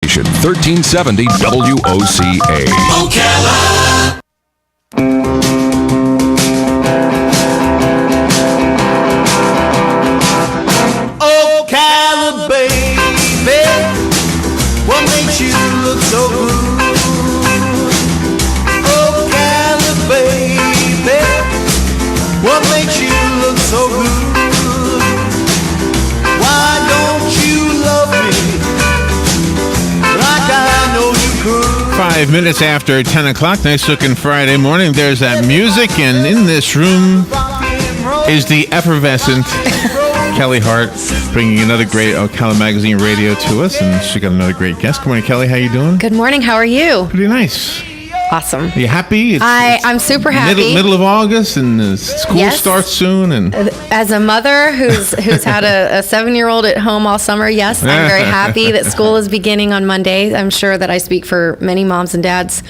station, 1370 WOCA. Ocala. Ocala, baby, what makes you look so good? Ocala, baby, what makes you look so good? Why don't you love me like I know you could? 5 minutes after 10 o'clock, nice looking Friday morning. There's that music, and in this room is the effervescent Kelli Hart, bringing another great Ocala Magazine radio to us, and she got another great guest. Good morning, Kelli. How you doing? Good morning. How are you? Pretty nice. Awesome. Are you happy? I'm super happy. Middle of August, and school Yes. starts soon. And As a mother who's had a 7-year-old at home all summer, yes, I'm very happy that school is beginning on Monday. I'm sure that I speak for many moms and dads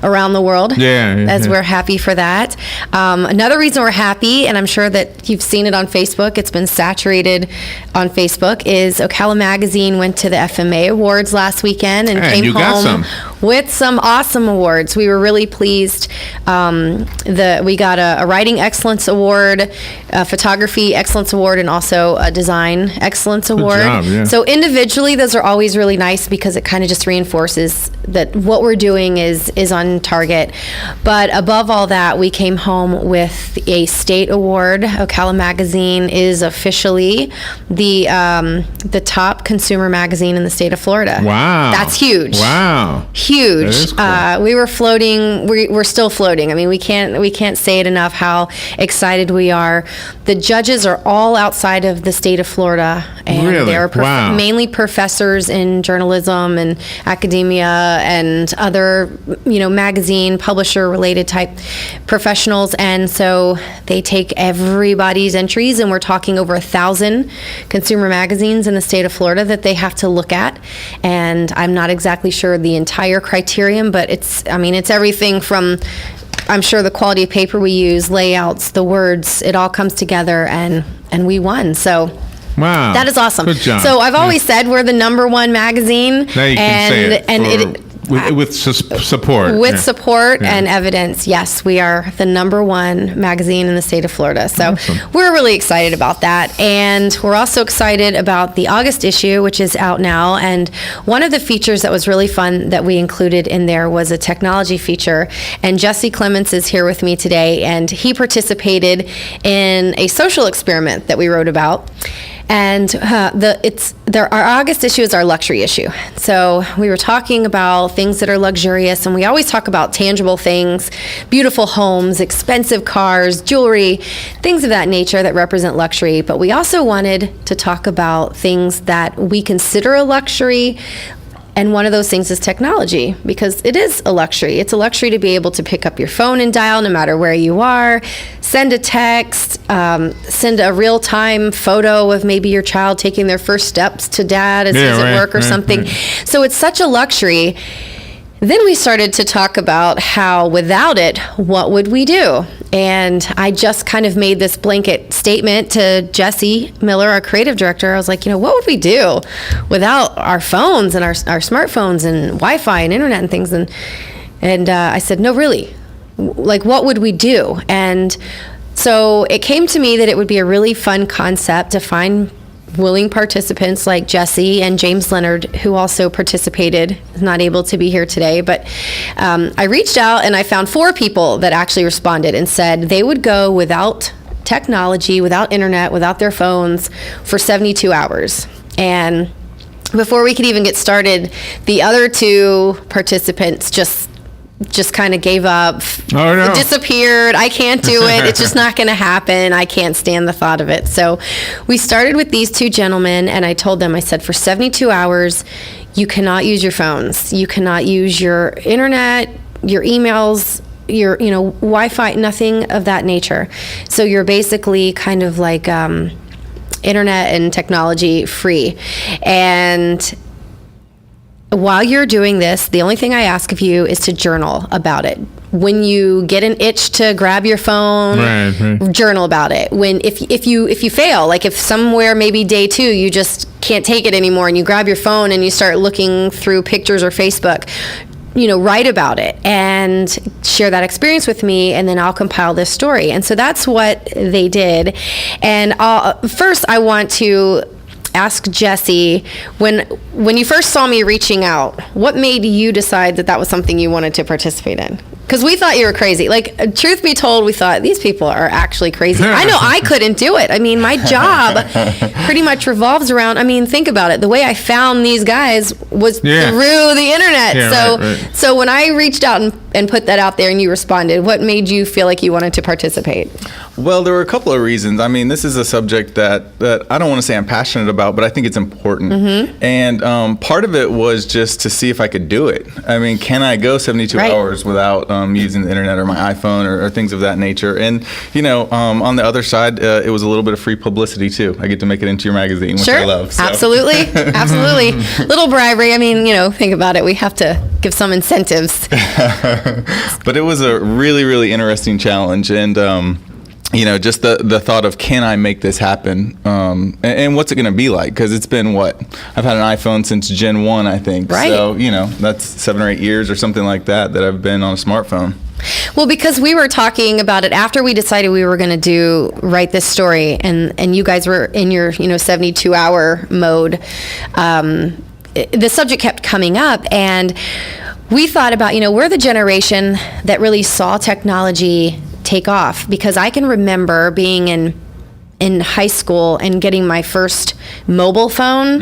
around the world. As we're happy for that. Another reason we're happy, and I'm sure that you've seen it on Facebook, it's been saturated on Facebook, is Ocala Magazine went to the FMA Awards last weekend and came you got home with some awesome awards. We were really pleased. We got a Writing Excellence Award, a Photography Excellence Award, and also a Design Excellence Award. job, yeah. So individually, those are always really nice because it kind of just reinforces that what we're doing is on target. But above all that, we came home with a state award. Ocala Magazine is officially the top consumer magazine in the state of Florida. wow, That's huge. Wow, Huge. That is cool. We were floating. We're still floating. I mean, we can't say it enough how excited we are. The judges are all outside of the state of Florida, and Really? they're Wow. mainly professors in journalism and academia and other, magazine publisher related type professionals. And so they take everybody's entries, and we're talking over 1,000 consumer magazines in the state of Florida that they have to look at. And I'm not exactly sure the entire criterion, but it's everything from, I'm sure, the quality of paper we use, layouts, the words, it all comes together, and we won. So wow, that is awesome. Good job. So I've always said we're the #1 magazine. Now you can say it. And with support. with Yeah. support Yeah. and evidence, yes, we are the #1 magazine in the state of Florida. So Awesome. we're really excited about that. And we're also excited about the August issue, which is out now. And one of the features that was really fun that we included in there was a technology feature. And Jesse Clements is here with me today, and he participated in a social experiment that we wrote about. And our August issue is our luxury issue. So we were talking about things that are luxurious, and we always talk about tangible things, beautiful homes, expensive cars, jewelry, things of that nature that represent luxury. But we also wanted to talk about things that we consider a luxury. And one of those things is technology, because it is a luxury. It's a luxury to be able to pick up your phone and dial no matter where you are, send a text, send a real-time photo of maybe your child taking their first steps to dad as he's at work or something. So it's such a luxury. Then we started to talk about how without it, what would we do? And I just kind of made this blanket statement to Jesse Miller, our creative director. I was like, what would we do without our phones and our smartphones and Wi-Fi and internet and things? And I said, no, really, like, what would we do? And so it came to me that it would be a really fun concept to find willing participants like Jesse and James Leonard, who also participated, is not able to be here today. But I reached out and I found 4 people that actually responded and said they would go without technology, without internet, without their phones for 72 hours. And before we could even get started, the other 2 participants just kind of gave up, disappeared. I can't do it. It's just not going to happen. I can't stand the thought of it. So we started with these 2 gentlemen, and I told them, I said, for 72 hours, you cannot use your phones. You cannot use your internet, your emails, your, Wi-Fi, nothing of that nature. So you're basically kind of like internet and technology free. And while you're doing this, the only thing I ask of you is to journal about it. When you get an itch to grab your phone, journal about it. If you fail, like if somewhere maybe day 2 you just can't take it anymore, and you grab your phone and you start looking through pictures or Facebook, write about it and share that experience with me, and then I'll compile this story. And so that's what they did. And first I want to ask Jesse, when you first saw me reaching out, what made you decide that was something you wanted to participate in? Because we thought you were crazy. Like, truth be told, we thought these people are actually crazy. I know I couldn't do it. I mean, my job pretty much revolves around, think about it. The way I found these guys was through the internet. Yeah, so when I reached out and put that out there and you responded, what made you feel like you wanted to participate? Well, there were a couple of reasons. This is a subject that I don't want to say I'm passionate about, but I think it's important. Mm-hmm. And part of it was just to see if I could do it. Can I go 72 hours without using the internet or my iPhone or things of that nature? And, on the other side, it was a little bit of free publicity, too. I get to make it into your magazine, which I love. So. Absolutely. Absolutely. Little bribery. Think about it. We have to give some incentives. But it was a really, really interesting challenge. And, just the thought of, can I make this happen? And what's it going to be like? Because it's been, I've had an iPhone since Gen 1, I think. Right. So, that's 7 or 8 years or something like that I've been on a smartphone. Well, because we were talking about it after we decided we were going to write this story, and you guys were in your, 72-hour mode, the subject kept coming up, and we thought about, we're the generation that really saw technology take off, because I can remember being in high school and getting my first mobile phone,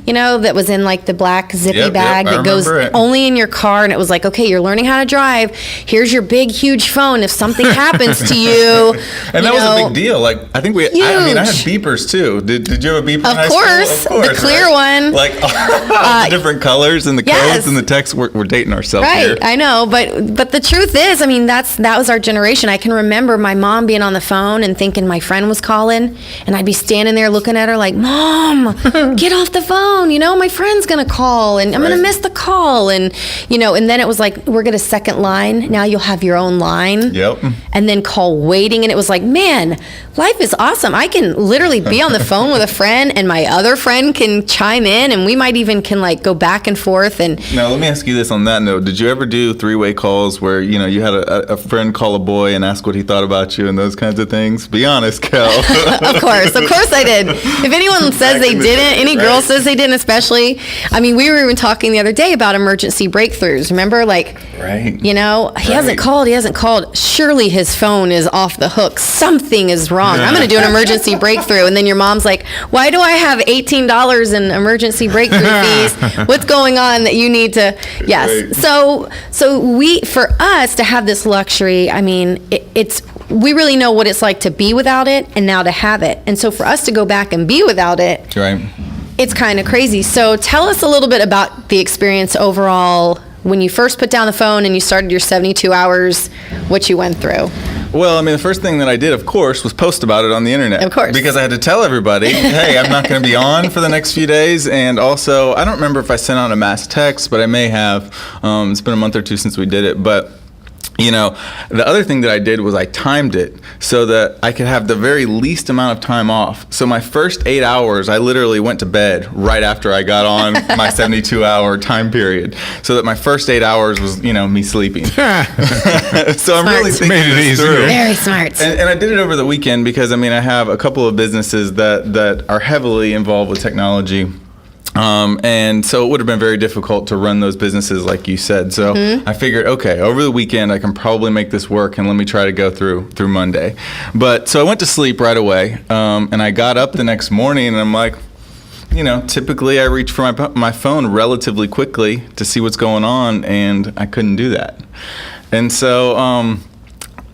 that was in like the black zippy bag that goes only in your car. And it was like, okay, you're learning how to drive. Here's your big, huge phone. If something happens to you. And that was a big deal. Like, I think I had beepers too. Did you have a beeper in high school? Of course. The clear one. Like the different colors and the codes and the text. We're dating ourselves here. I know. But the truth is, that was our generation. I can remember my mom being on the phone and thinking my friend was calling. And I'd be standing there looking at her like, Mom, get off the phone. My friend's going to call and I'm going to miss the call. And, and then it was like, we're going to second line. Now you'll have your own line. Yep. And then call waiting. And it was like, man, life is awesome. I can literally be on the phone with a friend and my other friend can chime in and we might even can go back and forth. And now let me ask you this on that note. Did you ever do three-way calls where, you had a friend call a boy and ask what he thought about you and those kinds of things? Be honest, Kel. Of course I did. If anyone says they didn't, any girl says they didn't especially, we were even talking the other day about emergency breakthroughs. Remember, he hasn't called. Surely his phone is off the hook. Something is wrong. I'm going to do an emergency breakthrough. And then your mom's like, why do I have $18 in emergency breakthrough fees? What's going on that you need to, yes. Right. So for us to have this luxury, we really know what it's like to be without it and now to have it. And so for us to go back and be without it, it's kind of crazy. So tell us a little bit about the experience overall when you first put down the phone and you started your 72 hours, what you went through. Well, the first thing that I did, of course, was post about it on the internet. Of course. Because I had to tell everybody, hey, I'm not going to be on for the next few days. And also, I don't remember if I sent out a mass text, but I may have. It's been a month or two since we did it. But the other thing that I did was I timed it so that I could have the very least amount of time off. So my first 8 hours, I literally went to bed right after I got on my 72-hour time period. So that my first 8 hours was, me sleeping. So I'm really thinking this through. Very smart. And I did it over the weekend because, I have a couple of businesses that are heavily involved with technology. And so it would have been very difficult to run those businesses like you said. So I figured, okay, over the weekend I can probably make this work and let me try to go through Monday. But so I went to sleep right away. And I got up the next morning and I'm like, typically I reach for my phone relatively quickly to see what's going on, and I couldn't do that. And so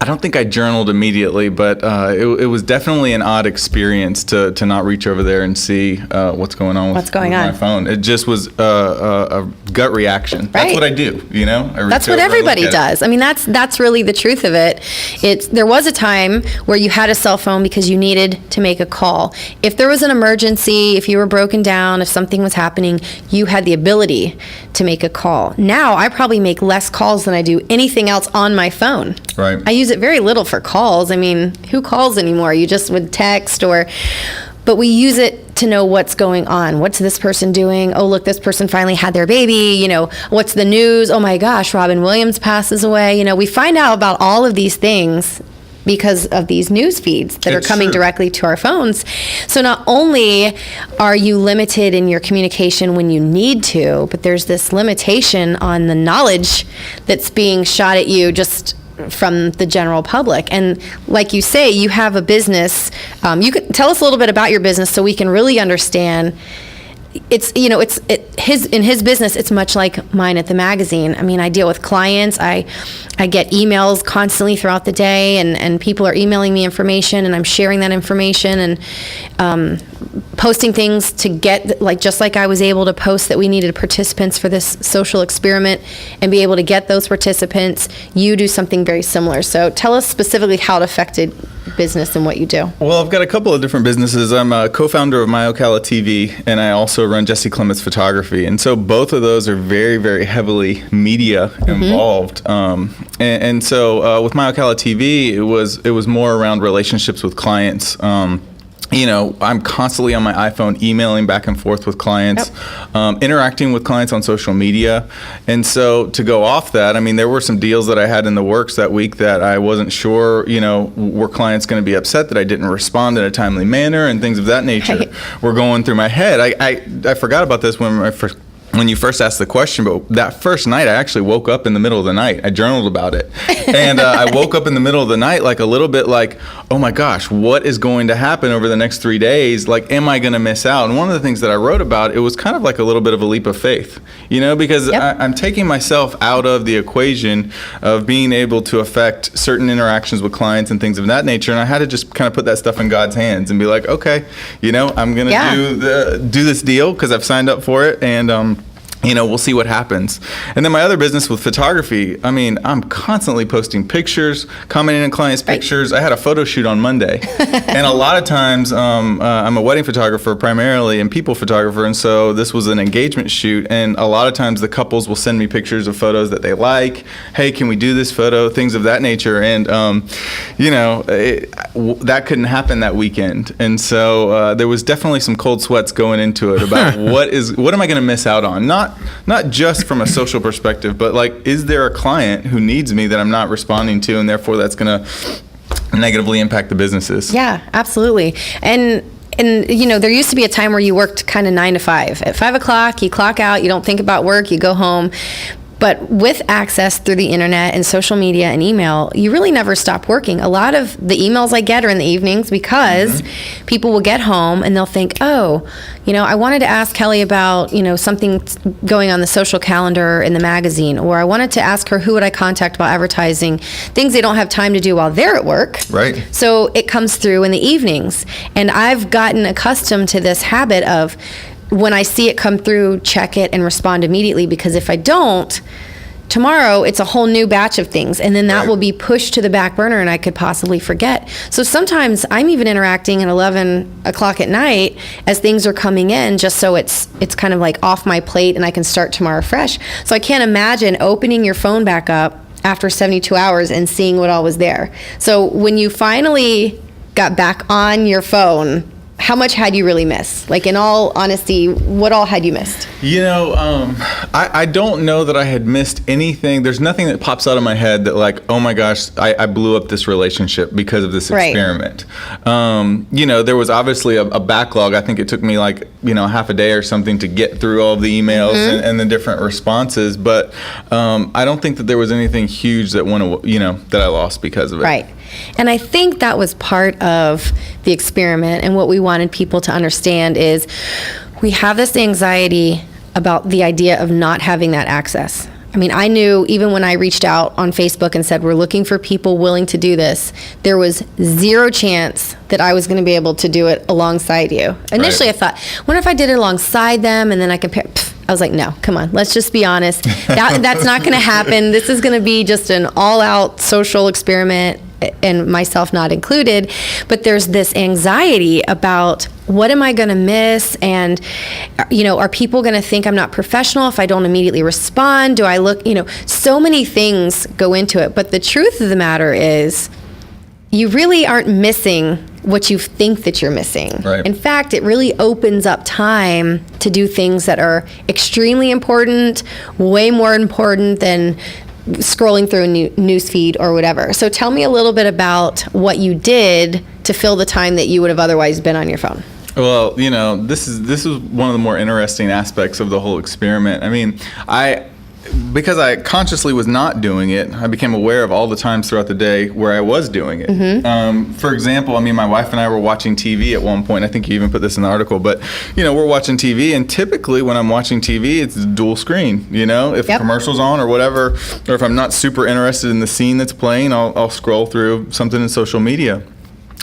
I don't think I journaled immediately, but it was definitely an odd experience to not reach over there and see what's going on with my phone. It just was a gut reaction. Right. That's what I do, That's what everybody does. That's really the truth of it. There was a time where you had a cell phone because you needed to make a call. If there was an emergency, if you were broken down, if something was happening, you had the ability to make a call. Now, I probably make less calls than I do anything else on my phone. Right. I use it very little for calls. Who calls anymore? You just would text but we use it to know what's going on. What's this person doing? Oh, look, this person finally had their baby. You know, what's the news? Oh my gosh, Robin Williams passes away. You know, we find out about all of these things because of these news feeds that are coming directly to our phones. So not only are you limited in your communication when you need to, but there's this limitation on the knowledge that's being shot at you just from the general public. And like you say, you have a business. You could tell us a little bit about your business so we can really understand. It's, you know, in his business, it's much like mine at the magazine. I mean, I deal with clients. I get emails constantly throughout the day, and people are emailing me information, and I'm sharing that information and posting things to get, like, just like I was able to post that we needed participants for this social experiment and be able to get those participants. You do something very similar. So tell us specifically how it affected business and what you do. Well, I've got a couple of different businesses. I'm a co-founder of Ocala TV, and I also run Jesse Clements Photography. And so both of those are very, very heavily media involved. And so with Ocala TV, it was more around relationships with clients. You know, I'm constantly on my iPhone emailing back and forth with clients, interacting with clients on social media. And so to go off that, I mean, there were some deals that I had in the works that week that I wasn't sure, you know, were clients going to be upset that I didn't respond in a timely manner and things of that nature were going through my head. I forgot about this when you first asked the question, but that first night I actually woke up in the middle of the night. I journaled about it. And I woke up in the middle of the night like a little bit like, oh my gosh, what is going to happen over the next 3 days? Like, am I going to miss out? And one of the things that I wrote about, it was kind of like a little bit of a leap of faith, you know, because I'm taking myself out of the equation of being able to affect certain interactions with clients and things of that nature. And I had to just kind of put that stuff in God's hands and be like, okay, you know, I'm going to do this deal because I've signed up for it. And, you know, we'll see what happens. And then my other business with photography, I mean, I'm constantly posting pictures, commenting on clients' pictures. I had a photo shoot on Monday. And a lot of times, I'm a wedding photographer primarily and people photographer. And so this was an engagement shoot. And a lot of times the couples will send me pictures of photos that they like. Hey, can we do this photo? Things of that nature. And, you know, that couldn't happen that weekend. And so there was definitely some cold sweats going into it about what am I going to miss out on? Not just from a social perspective, but like, is there a client who needs me that I'm not responding to, and therefore that's going to negatively impact the businesses? Yeah, absolutely. And you know, there used to be a time where you worked kind of 9 to 5. At 5 o'clock, you clock out, you don't think about work, you go home. But with access through the internet and social media and email, you really never stop working. A lot of the emails I get are in the evenings because people will get home and they'll think, oh, you know, I wanted to ask Kelli about, you know, something going on the social calendar in the magazine, or I wanted to ask her who would I contact about advertising, things they don't have time to do while they're at work. Right. So it comes through in the evenings. And I've gotten accustomed to this habit of, when I see it come through, check it and respond immediately, because if I don't, tomorrow it's a whole new batch of things, and then that will be pushed to the back burner and I could possibly forget. So sometimes I'm even interacting at 11 o'clock at night as things are coming in, just so it's kind of like off my plate and I can start tomorrow fresh. So I can't imagine opening your phone back up after 72 hours and seeing what all was there. So when you finally got back on your phone, how much had you really missed? Like, in all honesty, what all had you missed? You know, I don't know that I had missed anything. There's nothing that pops out of my head that like, oh my gosh, I blew up this relationship because of this experiment. You know, there was obviously a backlog. I think it took me like, you know, half a day or something to get through all of the emails and the different responses. But I don't think that there was anything huge that that I lost because of it. Right. And I think that was part of the experiment, and what we wanted people to understand is we have this anxiety about the idea of not having that access. I mean, I knew even when I reached out on Facebook and said, we're looking for people willing to do this, there was zero chance that I was going to be able to do it alongside you. Initially, I thought, wonder if I did it alongside them and then I compare. I was like, no, come on, let's just be honest. That's not going to happen. This is going to be just an all-out social experiment, and myself not included. But there's this anxiety about, what am I going to miss? And, you know, are people going to think I'm not professional if I don't immediately respond? Do I look, you know, so many things go into it. But the truth of the matter is, you really aren't missing what you think that you're missing. Right. In fact, it really opens up time to do things that are extremely important, way more important than scrolling through a news feed or whatever. So tell me a little bit about what you did to fill the time that you would have otherwise been on your phone. Well, this is one of the more interesting aspects of the whole experiment. I mean, because I consciously was not doing it, I became aware of all the times throughout the day where I was doing it. Mm-hmm. For example, I mean, my wife and I were watching TV at one point. I think you even put this in the article, but we're watching TV, and typically when I'm watching TV, it's dual screen. If a commercial's on or whatever, or if I'm not super interested in the scene that's playing, I'll scroll through something in social media.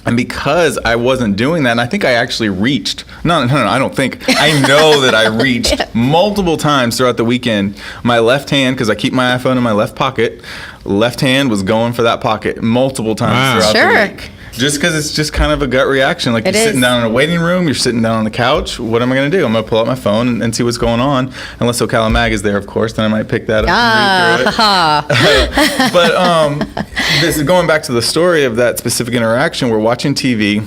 And because I wasn't doing that, and I think I actually reached, no, I don't think, I know that I reached multiple times throughout the weekend, my left hand, because I keep my iPhone in my left pocket, left hand was going for that pocket multiple times throughout the week. Just because it's just kind of a gut reaction. Like, you're sitting down in a waiting room, you're sitting down on the couch. What am I going to do? I'm going to pull out my phone and see what's going on. Unless Ocala Mag is there, of course, then I might pick that up and read through it. But this is going back to the story of that specific interaction. We're watching TV,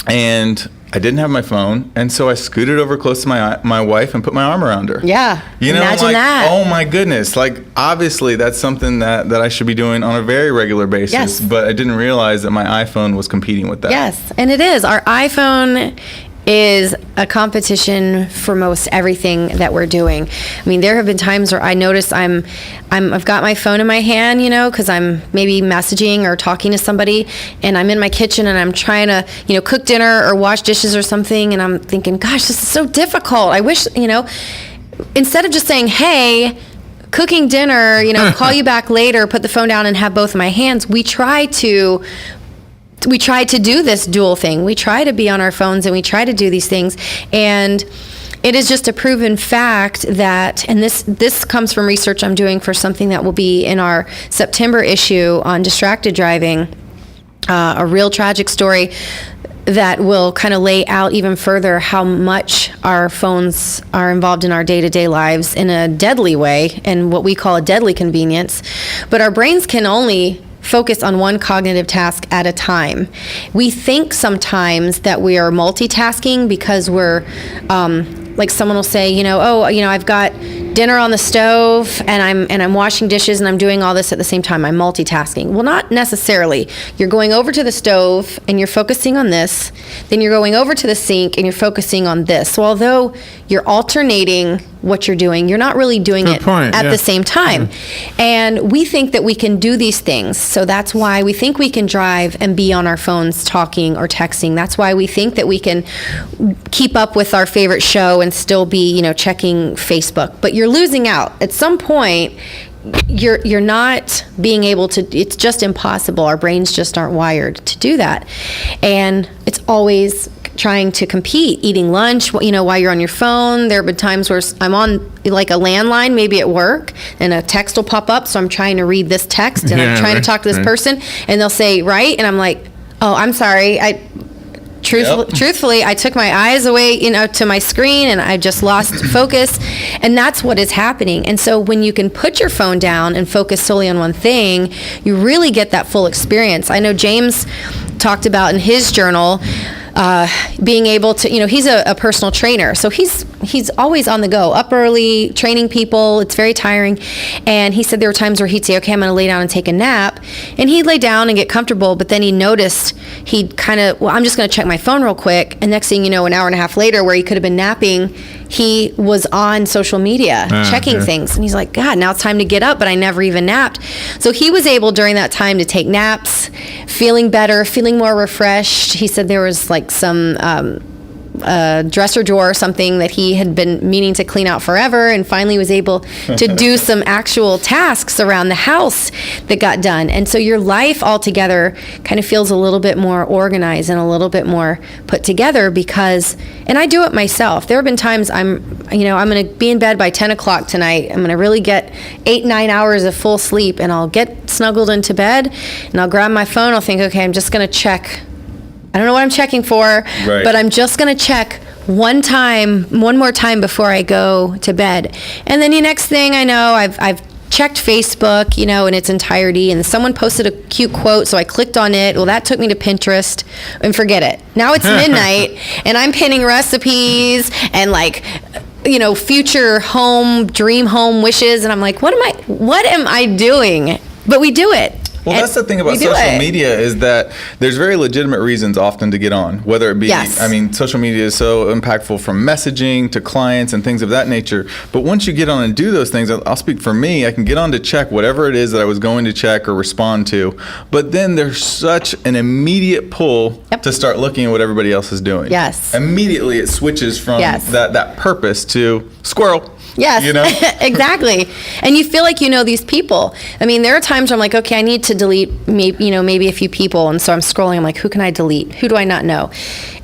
and I didn't have my phone, and so I scooted over close to my wife and put my arm around her. Yeah, imagine that. Oh my goodness! Like, obviously, that's something that I should be doing on a very regular basis. Yes. But I didn't realize that my iPhone was competing with that. Yes, and it is. Our iPhone is a competition for most everything that we're doing. I mean, there have been times where I notice I've got my phone in my hand, because I'm maybe messaging or talking to somebody, and I'm in my kitchen and I'm trying to, cook dinner or wash dishes or something, and I'm thinking, gosh, this is so difficult. I wish, instead of just saying, hey, cooking dinner, call you back later, put the phone down and have both of my hands, we try to do this dual thing. We try to be on our phones and we try to do these things. And it is just a proven fact that, and this comes from research I'm doing for something that will be in our September issue on distracted driving, a real tragic story that will kind of lay out even further how much our phones are involved in our day-to-day lives in a deadly way, and what we call a deadly convenience. But our brains can only focus on one cognitive task at a time. We think sometimes that we are multitasking because we're, like someone will say, I've got dinner on the stove and I'm washing dishes and I'm doing all this at the same time. I'm multitasking. Well, not necessarily. You're going over to the stove and you're focusing on this. Then you're going over to the sink and you're focusing on this. So although you're alternating what you're doing, you're not really doing it at the same time. And we think that we can do these things. So that's why we think we can drive and be on our phones talking or texting. That's why we think that we can keep up with our favorite show and still be, checking Facebook. But you're losing out. At some point, you're not being able to, it's just impossible. Our brains just aren't wired to do that. And it's always trying to compete, eating lunch, while you're on your phone. There have been times where I'm on like a landline, maybe at work, and a text will pop up. So I'm trying to read this text and I'm trying to talk to this person, and they'll say, right? And I'm like, oh, I'm sorry. Truthfully, I took my eyes away, to my screen, and I just lost focus. And that's what is happening. And so when you can put your phone down and focus solely on one thing, you really get that full experience. I know James talked about in his journal, being able to, he's a personal trainer, so he's always on the go, up early, training people. It's very tiring. And he said there were times where he'd say, okay, I'm going to lay down and take a nap. And he'd lay down and get comfortable, but then he noticed he'd I'm just going to check my phone real quick. And next thing you know, an hour and a half later, where he could have been napping, he was on social media checking things. And he's like, God, now it's time to get up, but I never even napped. So he was able during that time to take naps, feeling better, feeling more refreshed. He said there was like some dresser drawer or something that he had been meaning to clean out forever, and finally was able to do some actual tasks around the house that got done. And so your life altogether kind of feels a little bit more organized and a little bit more put together because, and I do it myself. There have been times I'm going to be in bed by 10 o'clock tonight. I'm going to really get 8-9 hours of full sleep, and I'll get snuggled into bed and I'll grab my phone. I'll think, okay, I'm just going to check. I don't know what I'm checking for, but I'm just going to check one more time before I go to bed. And then the next thing I know, I've checked Facebook, in its entirety, and someone posted a cute quote, so I clicked on it. Well, that took me to Pinterest, and forget it. Now it's midnight, and I'm pinning recipes and future dream home wishes, and I'm like, what am I doing? But we do it. Well, that's the thing about social media is that there's very legitimate reasons often to get on, whether it be, social media is so impactful from messaging to clients and things of that nature. But once you get on and do those things, I'll speak for me, I can get on to check whatever it is that I was going to check or respond to. But then there's such an immediate pull to start looking at what everybody else is doing. Yes. Immediately it switches from that purpose to squirrel. Yes, exactly. And you feel like you know these people. I mean, there are times where I'm like, okay, I need to delete maybe a few people. And so I'm scrolling. I'm like, who can I delete? Who do I not know?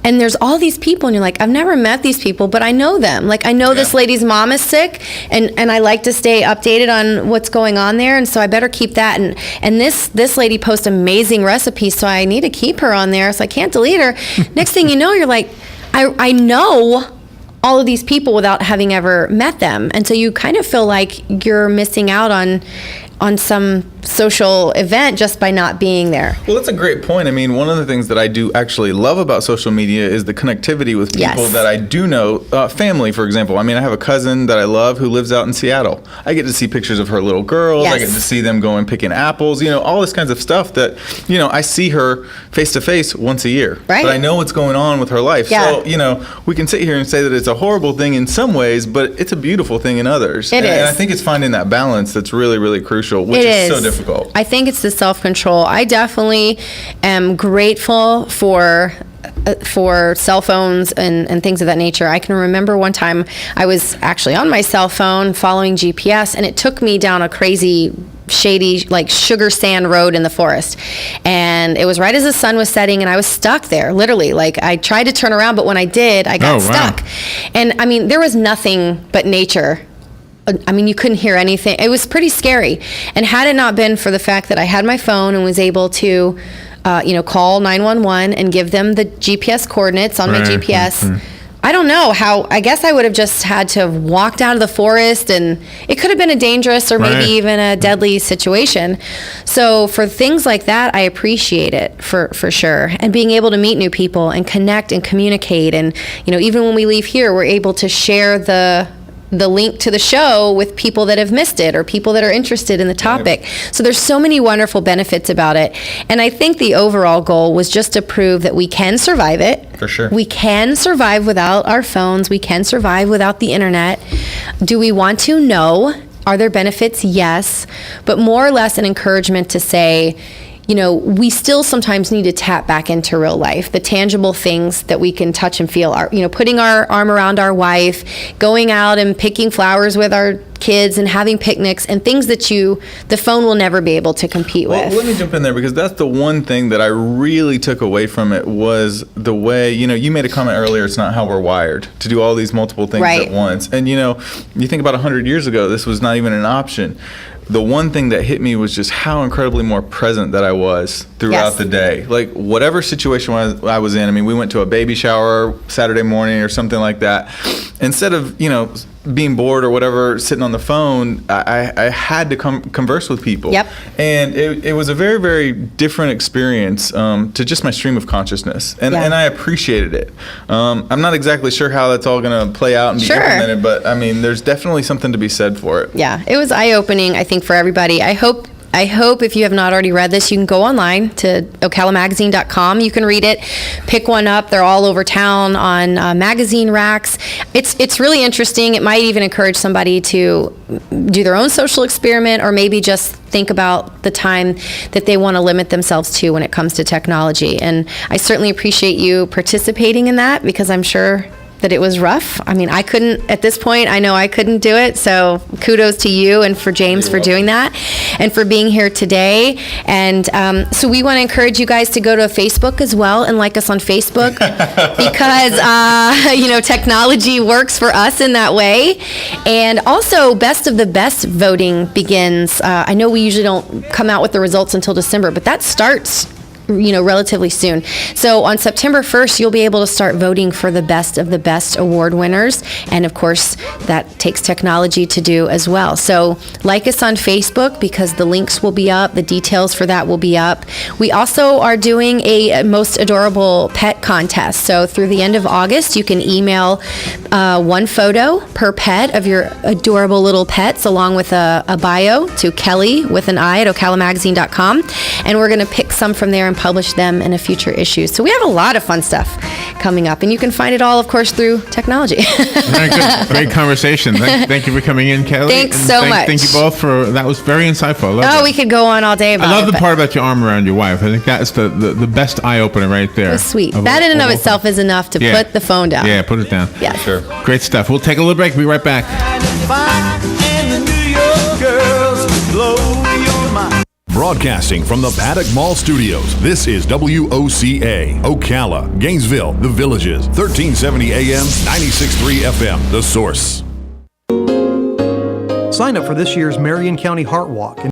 And there's all these people, and you're like, I've never met these people, but I know them. Like, I know this lady's mom is sick, and I like to stay updated on what's going on there, and so I better keep that. And this lady posts amazing recipes, so I need to keep her on there, so I can't delete her. Next thing you know, you're like, I know all of these people without having ever met them. And so you kind of feel like you're missing out on some social event just by not being there. Well, that's a great point. I mean, one of the things that I do actually love about social media is the connectivity with people that I do know. Family, for example. I mean, I have a cousin that I love who lives out in Seattle. I get to see pictures of her little girls. I get to see them going picking apples, all this kinds of stuff that, I see her face to face once a year. Right. But I know what's going on with her life. Yeah. So, we can sit here and say that it's a horrible thing in some ways, but it's a beautiful thing in others. It is. And I think it's finding that balance that's really, really crucial, which is so difficult. I think it's the self-control. I definitely am grateful for cell phones and things of that nature. I can remember one time I was actually on my cell phone following GPS, and it took me down a crazy shady sugar sand road in the forest, and it was right as the sun was setting, and I was stuck there literally. I tried to turn around, but when I did, I got stuck. And I mean, there was nothing but nature. I mean, you couldn't hear anything. It was pretty scary. And had it not been for the fact that I had my phone and was able to, call 911 and give them the GPS coordinates on my GPS, I don't know how. I guess I would have just had to have walked out of the forest, and it could have been a dangerous or maybe even a deadly situation. So for things like that, I appreciate it for sure. And being able to meet new people and connect and communicate. And, even when we leave here, we're able to share the link to the show with people that have missed it or people that are interested in the topic. So there's so many wonderful benefits about it. And I think the overall goal was just to prove that we can survive it. For sure. We can survive without our phones. We can survive without the internet. Do we want to? No. Are there benefits? Yes. But more or less an encouragement to say, we still sometimes need to tap back into real life, the tangible things that we can touch and feel. Putting our arm around our wife, going out and picking flowers with our kids and having picnics and things that the phone will never be able to compete with. Let me jump in there, because that's the one thing that I really took away from it was the way, you made a comment earlier, it's not how we're wired to do all these multiple things at once. And, you think about 100 years ago, this was not even an option. The one thing that hit me was just how incredibly more present that I was throughout the day. Whatever situation I was in, I mean, we went to a baby shower Saturday morning or something like that. Instead of, being bored or whatever, sitting on the phone, I had to converse with people. Yep. And it was a very, very different experience to just my stream of consciousness. And I appreciated it. I'm not exactly sure how that's all going to play out and be implemented, but I mean, there's definitely something to be said for it. Yeah, it was eye-opening, I think, for everybody. I hope if you have not already read this, you can go online to ocalamagazine.com. You can read it, pick one up. They're all over town on magazine racks. It's really interesting. It might even encourage somebody to do their own social experiment, or maybe just think about the time that they want to limit themselves to when it comes to technology. And I certainly appreciate you participating in that, because I'm sure that it was rough. I mean, I couldn't, at this point, I know I couldn't do it. So kudos to you and for James for doing that and for being here today. And so we want to encourage you guys to go to Facebook as well and like us on Facebook because, technology works for us in that way. And also, Best of the Best voting begins. I know we usually don't come out with the results until December, but that starts relatively soon. So on September 1st, you'll be able to start voting for the best of the best award winners. And of course, that takes technology to do as well. So like us on Facebook, because the links will be up, the details for that will be up. We also are doing a most adorable pet contest. So through the end of August, you can email one photo per pet of your adorable little pets, along with a bio, to Kelli with an I at ocalamagazine.com. And we're going to pick some from there and publish them in a future issue. So we have a lot of fun stuff coming up, and you can find it all, of course, through technology. Very good. Great conversation. Thank you for coming in, Kelli. Thanks And so much. Thank you both that was very insightful. I love that. We could go on all day about it. I love the but part about your arm around your wife. I think that's the best eye opener right there. It was sweet. That in and of itself is enough to put the phone down. Yeah, put it down. Yeah. Sure. Great stuff. We'll take a little break. Be right back. And the New York girls blow your mind. Broadcasting from the Paddock Mall Studios, this is WOCA, Ocala, Gainesville, The Villages, 1370 AM, 96.3 FM, The Source. Sign up for this year's Marion County Heart Walk.